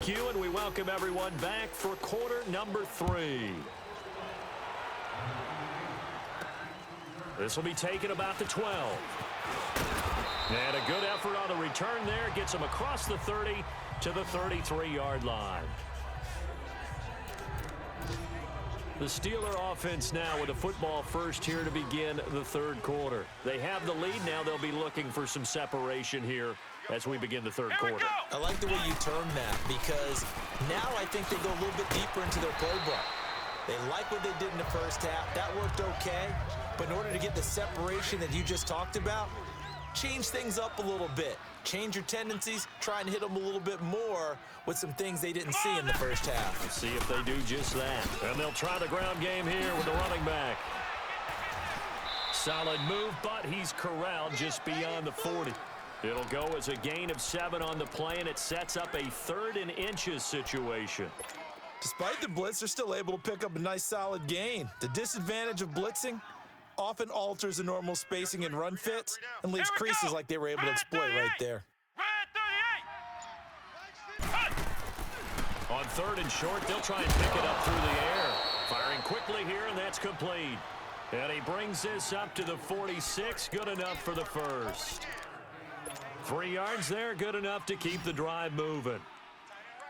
Thank you, and we welcome everyone back for quarter number 3. This will be taken about the 12. And a good effort on the return there. Gets him across the 30 to the 33-yard line. The Steeler offense now with the football first here to begin the third quarter. They have the lead. Now they'll be looking for some separation here as we begin the third quarter. I like the way you term that because now I think they go a little bit deeper into their playbook. They like what they did in the first half. That worked okay. But in order to get the separation that you just talked about, change things up a little bit. Change your tendencies. Try and hit them a little bit more with some things they didn't see in the first half. Let's see if they do just that. And they'll try the ground game here with the running back. Solid move, but he's corralled just beyond the 40. It'll go as a gain of 7 on the play, and it sets up a 3rd and inches situation. Despite the blitz, they're still able to pick up a nice solid gain. The disadvantage of blitzing often alters the normal spacing and run fits and leaves creases like they were able to exploit right there. On 3rd and short, they'll try and pick it up through the air. Firing quickly here, and that's complete. And he brings this up to the 46. Good enough for the first. 3 yards there, good enough to keep the drive moving.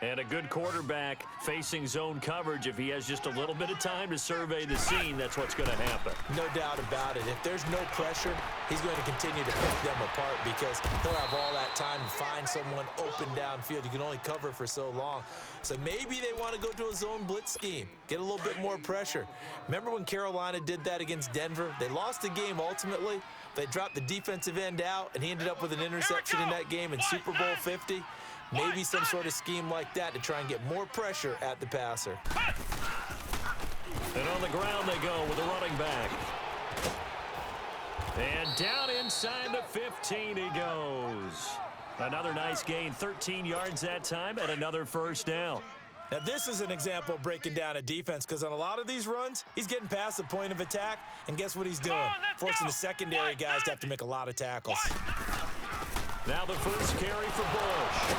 And a good quarterback facing zone coverage. If he has just a little bit of time to survey the scene, that's what's going to happen. No doubt about it. If there's no pressure, he's going to continue to pick them apart because he'll have all that time to find someone open downfield. You can only cover for so long. So maybe they want to go to a zone blitz scheme, get a little bit more pressure. Remember when Carolina did that against Denver? They lost the game ultimately. They dropped the defensive end out, and he ended up with an interception in that game in Super Bowl 50. Maybe some sort of scheme like that to try and get more pressure at the passer. And on the ground they go with the running back. And down inside the 15 he goes. Another nice gain, 13 yards that time, and another first down. Now this is an example of breaking down a defense because on a lot of these runs, he's getting past the point of attack, and guess what he's doing? Forcing the secondary guys to have to make a lot of tackles. Now the first carry for Bush.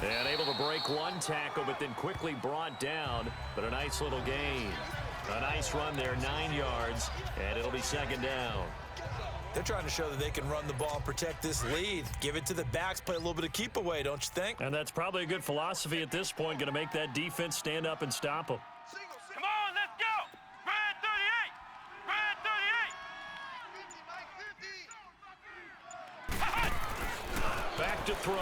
And able to break one tackle, but then quickly brought down. But a nice little gain. A nice run there, 9 yards, and it'll be 2nd down. They're trying to show that they can run the ball and protect this lead. Give it to the backs, play a little bit of keep away, don't you think? And that's probably a good philosophy at this point, going to make that defense stand up and stop them. Come on, let's go! Red 38! Red 38! Back to throw.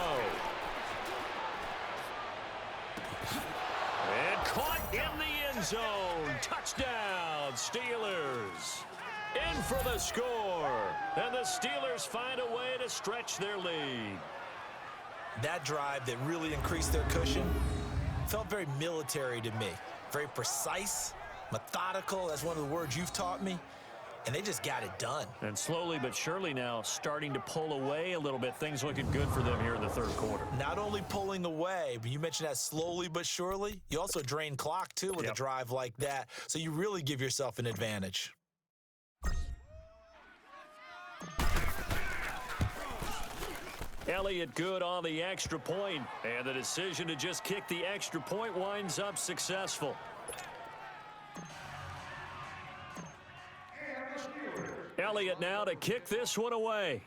And caught in the end zone. Touchdown, Steelers. In for the score. And the Steelers find a way to stretch their lead. That drive that really increased their cushion felt very military to me. Very precise, methodical. That's one of the words you've taught me. And they just got it done. And slowly but surely now starting to pull away a little bit. Things looking good for them here in the third quarter. Not only pulling away, but you mentioned that slowly but surely. You also drain clock, too, with a drive like that. So you really give yourself an advantage. Elliott good on the extra point. And the decision to just kick the extra point winds up successful. Elliott now to kick this one away.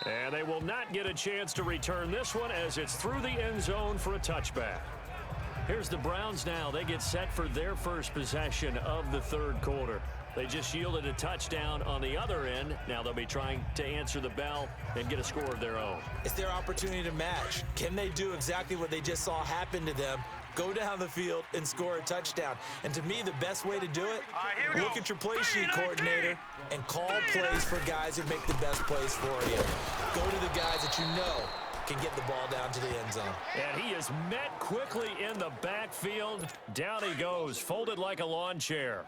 And they will not get a chance to return this one as it's through the end zone for a touchback. Here's the Browns now. They get set for their first possession of the third quarter. They just yielded a touchdown on the other end. Now they'll be trying to answer the bell and get a score of their own. It's their opportunity to match. Can they do exactly what they just saw happen to them? Go down the field and score a touchdown. And to me, the best way to do it, look at your play sheet coordinator and call plays for guys who make the best plays for you. Go to the guys that you know can get the ball down to the end zone. And he is met quickly in the backfield. Down he goes, folded like a lawn chair.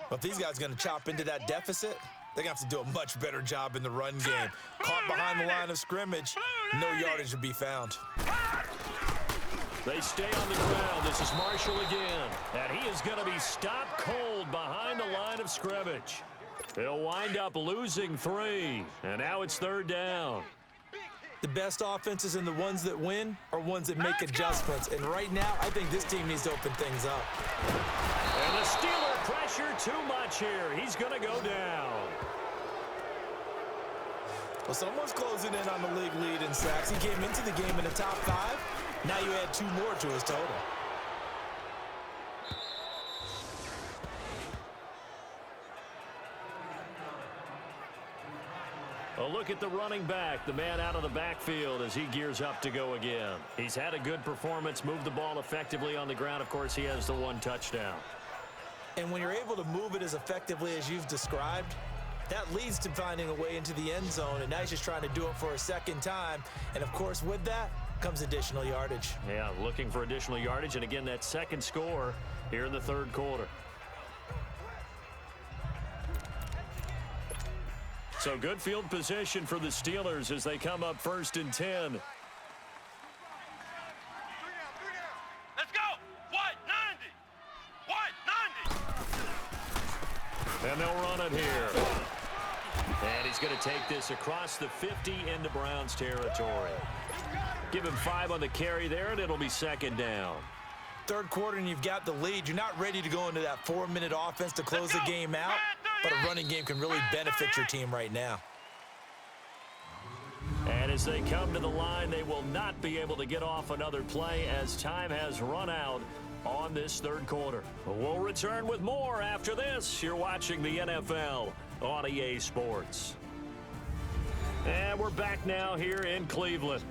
But if these guys are going to chop into that deficit, they're going to have to do a much better job in the run game. Caught behind the line of scrimmage, no yardage to be found. They stay on the ground. This is Marshall again. And he is going to be stopped cold behind the line of scrimmage. He'll wind up losing 3, and now it's 3rd down. The best offenses and the ones that win are ones that make adjustments. And right now, I think this team needs to open things up. And the Steeler pressure too much here. He's going to go down. Well, someone's closing in on the league lead in sacks. He came into the game in the top 5. Now you add 2 more to his total. A look at the running back, the man out of the backfield as he gears up to go again. He's had a good performance, moved the ball effectively on the ground. Of course, he has the 1 touchdown. And when you're able to move it as effectively as you've described, that leads to finding a way into the end zone, and now he's just trying to do it for a second time. And, of course, with that comes additional yardage. Yeah, looking for additional yardage, and again, that second score here in the 3rd quarter. So good field position for the Steelers as they come up 1st and 10. Let's go. White 90. White 90. And they'll run it here. And he's going to take this across the 50 into Browns territory. Give him 5 on the carry there, and it'll be 2nd down. 3rd quarter, and you've got the lead. You're not ready to go into that 4-minute offense to close the game out, but a running game can really benefit your team right now. And as they come to the line, they will not be able to get off another play as time has run out on this 3rd quarter. We'll return with more after this. You're watching the NFL on EA Sports. And we're back now here in Cleveland.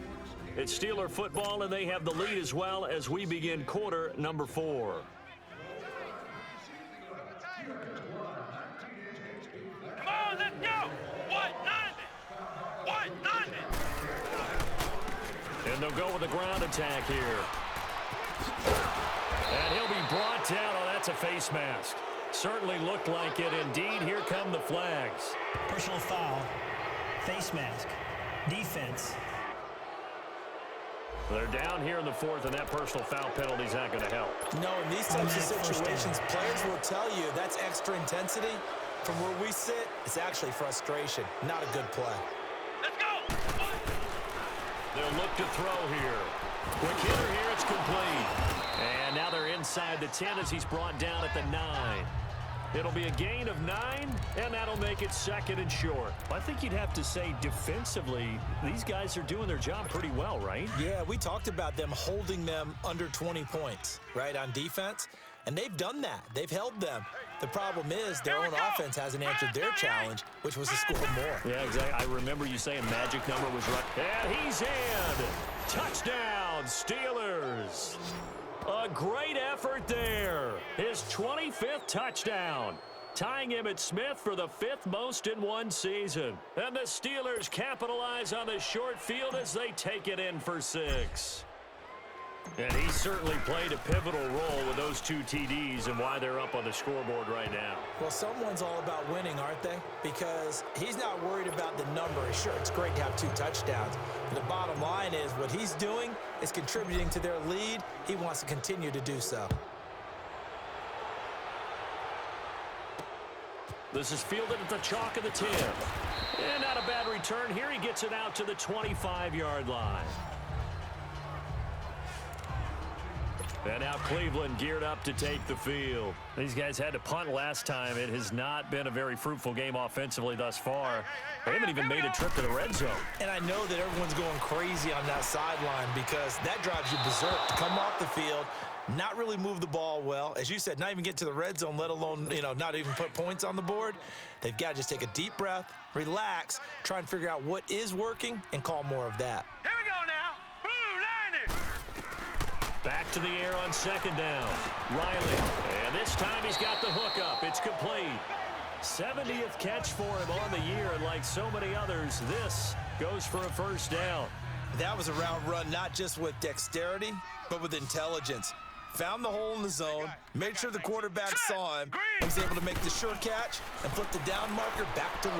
It's Steeler football, and they have the lead as well as we begin quarter number 4. Come on, let's go. White 90. White 90. And they'll go with the ground attack here. And he'll be brought down. Oh, that's a face mask. Certainly looked like it. Indeed, here come the flags. Personal foul, face mask, defense. They're down here in the 4th, and that personal foul penalty is not going to help. No, in these types of situations, players will tell you that's extra intensity. From where we sit, it's actually frustration, not a good play. Let's go. They'll look to throw here. Quick hitter here, it's complete. And now they're inside the 10 as he's brought down at the 9. It'll be a gain of 9, and that'll make it 2nd and short. I think you'd have to say defensively, these guys are doing their job pretty well, right? Yeah, we talked about them holding them under 20 points, right, on defense, and they've done that. They've held them. The problem is their own offense hasn't answered their challenge, which was to score more. Yeah, exactly. I remember you saying magic number was right. And he's in. Touchdown, Steelers. A great effort there. His 25th touchdown, tying him at Smith for the 5th most in one season. And the Steelers capitalize on the short field as they take it in for 6. And he certainly played a pivotal role with those 2 TDs and why they're up on the scoreboard right now. Well, someone's all about winning, aren't they? Because he's not worried about the number. Sure, it's great to have 2 touchdowns. But the bottom line is what he's doing is contributing to their lead. He wants to continue to do so. This is fielded at the chalk of the 10. And not a bad return here. He gets it out to the 25-yard line. And now Cleveland geared up to take the field. These guys had to punt last time. It has not been a very fruitful game offensively thus far. They haven't even made a trip to the red zone. And I know that everyone's going crazy on that sideline because that drives you berserk to come off the field, not really move the ball well. As you said, not even get to the red zone, let alone, not even put points on the board. They've got to just take a deep breath, relax, try and figure out what is working, and call more of that. Here we go now. Blue 90. Back to the air on 2nd down. Riley. And this time he's got the hook up. It's complete. 70th catch for him on the year. And like so many others, this goes for a 1st down. That was a route run, not just with dexterity, but with intelligence. Found the hole in the zone, made sure the quarterback saw him, and was able to make the sure catch and flip the down marker back to 1.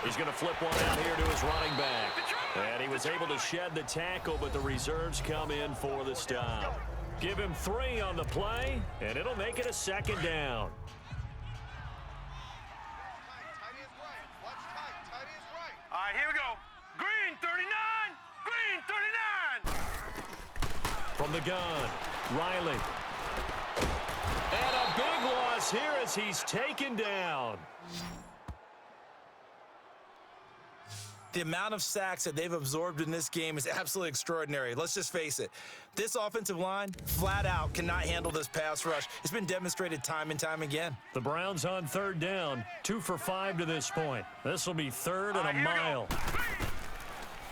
He's going to flip one out here to his running back. And he was able to shed the tackle, but the reserves come in for the stop. Give him 3 on the play, and it'll make it a 2nd down. From the gun, Riley. And a big loss here as he's taken down. The amount of sacks that they've absorbed in this game is absolutely extraordinary. Let's just face it. This offensive line, flat out, cannot handle this pass rush. It's been demonstrated time and time again. The Browns on third down, 2 for 5 to this point. This will be third and a mile.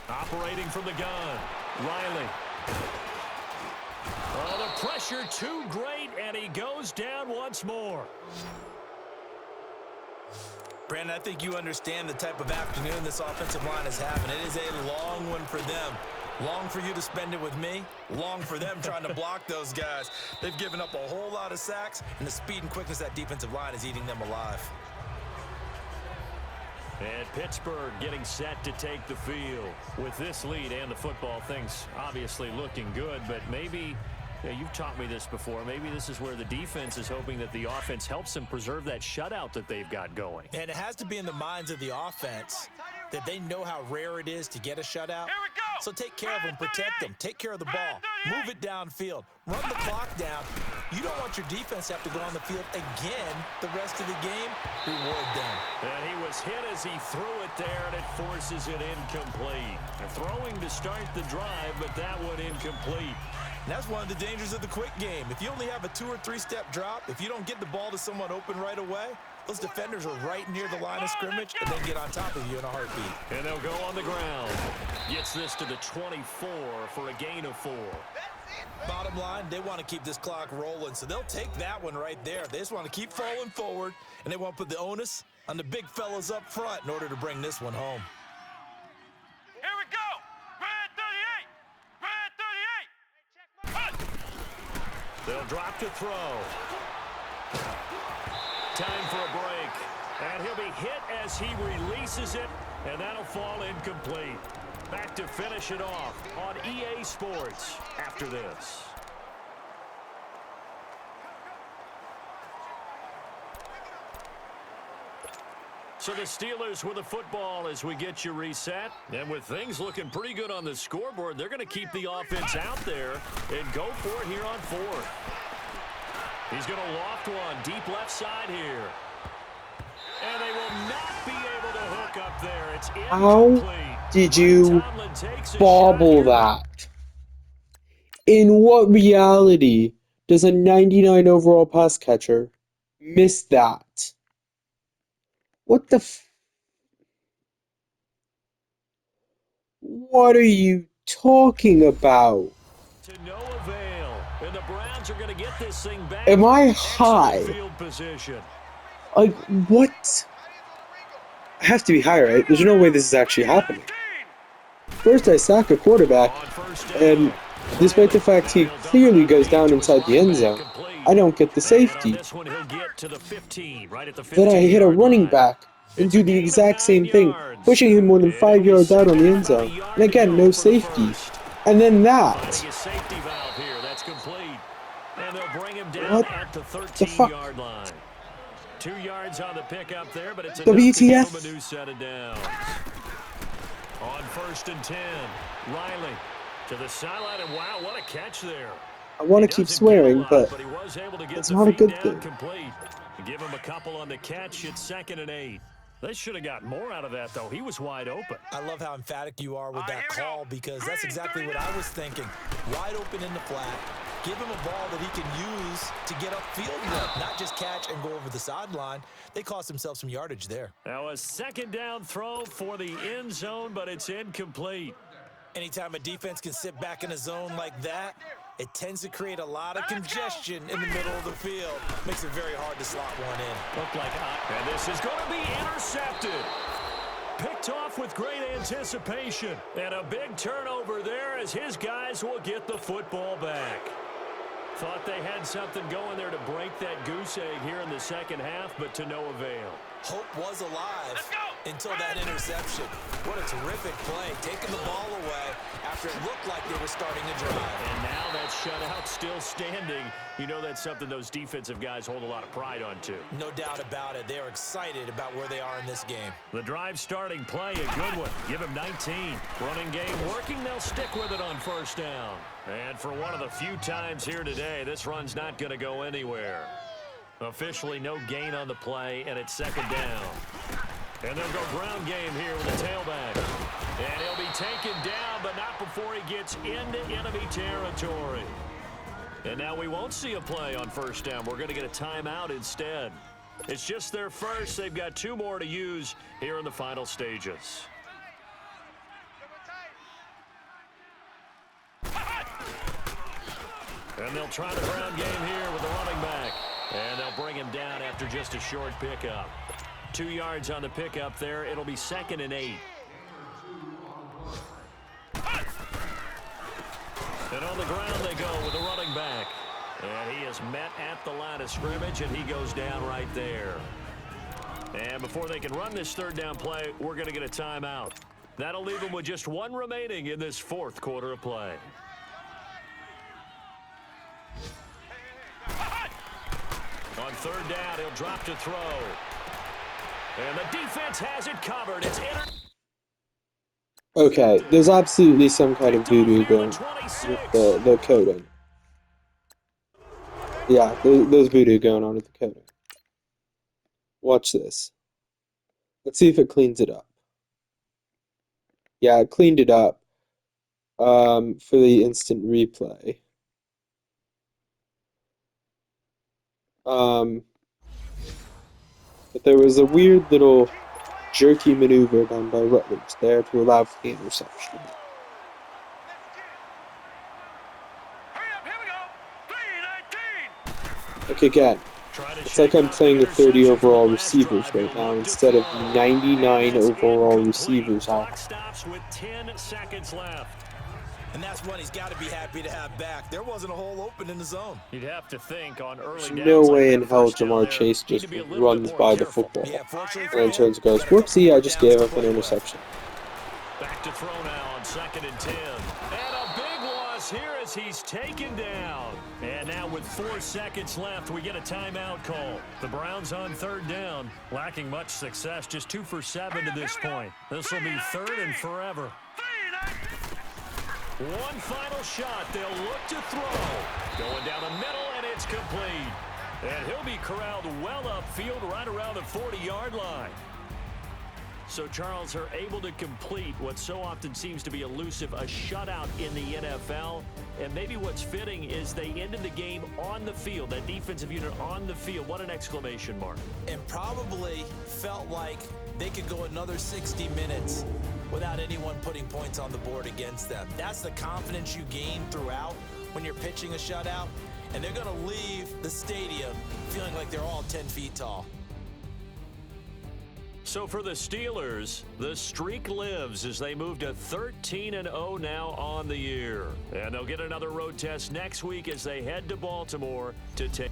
Operating from the gun, Riley. Oh, the pressure too great, and he goes down once more. Brandon, I think you understand the type of afternoon this offensive line is having. It is a long one for them. Long for you to spend it with me. Long for them trying to block those guys. They've given up a whole lot of sacks, and the speed and quickness of that defensive line is eating them alive. And Pittsburgh getting set to take the field. With this lead and the football, things obviously looking good, but maybe, you've taught me this before, maybe this is where the defense is hoping that the offense helps them preserve that shutout that they've got going. And it has to be in the minds of the offense that they know how rare it is to get a shutout. So take care of them, protect them, take care of the ball, move it downfield, run the clock down. You don't want your defense to have to go on the field again the rest of the game. Reward them. And he was hit as he threw it there, and it forces it incomplete. They're throwing to start the drive, but that one incomplete. And that's one of the dangers of the quick game. If you only have a 2- or 3-step drop, if you don't get the ball to someone open right away, those defenders are right near the line of scrimmage and then get on top of you in a heartbeat. And they'll go on the ground. Gets this to the 24 for a gain of 4. Bottom line, they want to keep this clock rolling, so they'll take that one right there. They just want to keep falling forward, and they want to put the onus on the big fellas up front in order to bring this one home. Here we go. Red 38. Red 38. They'll drop to throw. Time for a break. And he'll be hit as he releases it, and that'll fall incomplete. Back to finish it off on EA Sports after this. So the Steelers with the football as we get you reset. And with things looking pretty good on the scoreboard, they're going to keep the offense out there and go for it here on 4th. He's going to loft one deep left side here. And they will not be able to hook up there. It's incomplete. How did you bobble that? In what reality does a 99 overall pass catcher miss that? What the What are you talking about? To no avail. And the Browns are going to get this thing back. Am I high? Field position. Like, what? I have to be high, right? There's no way this is actually happening. First, I sack a quarterback, and despite the fact he clearly goes down inside the end zone, I don't get the safety. Then I hit a running back and do the exact same thing, pushing him more than 5 yards out on the end zone. And again, no safety. And then that. What the fuck? 2 yards on the pickup there, but it's WTF? a new set of downs. On 1st and 10, Riley to the sideline, and wow, what a catch there. I want to keep swearing, but he was able to get it's the not a feet good down thing. complete. Give him a couple on the catch. It's 2nd and 8. They should have got more out of that, though. He was wide open. I love how emphatic you are with that call, because that's exactly what I was thinking. Wide open in the flat. Give him a ball that he can use to get upfield with, not just catch and go over the sideline. They cost themselves some yardage there. Now a 2nd down throw for the end zone, but it's incomplete. Anytime a defense can sit back in a zone like that, it tends to create a lot of congestion in the middle of the field. Makes it very hard to slot one in. Looked like and this is going to be intercepted. Picked off with great anticipation. And a big turnover there as his guys will get the football back. Thought they had something going there to break that goose egg here in the second half, but to no avail. Hope was alive until that interception. What a terrific play, taking the ball away after it looked like they were starting a drive. And now that shutout still standing. You know that's something those defensive guys hold a lot of pride on, too. No doubt about it. They are excited about where they are in this game. The drive starting play, a good one. Give him 19. Running game working. They'll stick with it on first down. And for one of the few times here today, this run's not going to go anywhere. Officially no gain on the play, and it's second down. And they'll go ground game here with the tailback. And he'll be taken down, but not before he gets into enemy territory. And now we won't see a play on first down. We're going to get a timeout instead. It's just their first. They've got 2 more to use here in the final stages. And they'll try the ground game here with the running back. And they'll bring him down after just a short pickup. 2 yards on the pickup there. It'll be 2nd and 8. And on the ground they go with the running back. And he is met at the line of scrimmage, and he goes down right there. And before they can run this third down play, we're going to get a timeout. That'll leave them with just 1 remaining in this 4th quarter of play. On third down, he'll drop to throw. And the defense has it covered. It's Okay, there's absolutely some kind of voodoo going with the coding. Yeah, there's voodoo going on with the coding. Watch this. Let's see if it cleans it up. Yeah, it cleaned it up for the instant replay. But there was a weird little jerky maneuver done by Rutledge there to allow for the interception. Like again, it's like I'm playing with 30 overall receivers right now instead of 99 overall receivers out. Stops with 10 seconds left. And that's one he's got to be happy to have back. There wasn't a hole open in the zone. You'd have to think on early There's downs no like way in that hell first down Jamar there, Chase need just to be a little runs bit by more the careful. football. Yeah, fortunately for And him, turns and goes, whoopsie, I just gave up an interception. Back to throw now on 2nd and 10. And a big loss here as he's taken down. And now with 4 seconds left, we get a timeout call. The Browns on third down, lacking much success, just 2 for 7 to this point. This will be 3rd and forever. One final shot. They'll look to throw. Going down the middle, and it's complete. And he'll be corralled well upfield right around the 40-yard line. So, Charles, are able to complete what so often seems to be elusive, a shutout in the NFL. And maybe what's fitting is they ended the game on the field, that defensive unit on the field. What an exclamation mark. And probably felt like they could go another 60 minutes without anyone putting points on the board against them. That's the confidence you gain throughout when you're pitching a shutout. And they're going to leave the stadium feeling like they're all 10 feet tall. So for the Steelers, the streak lives as they move to 13-0 now on the year. And they'll get another road test next week as they head to Baltimore to take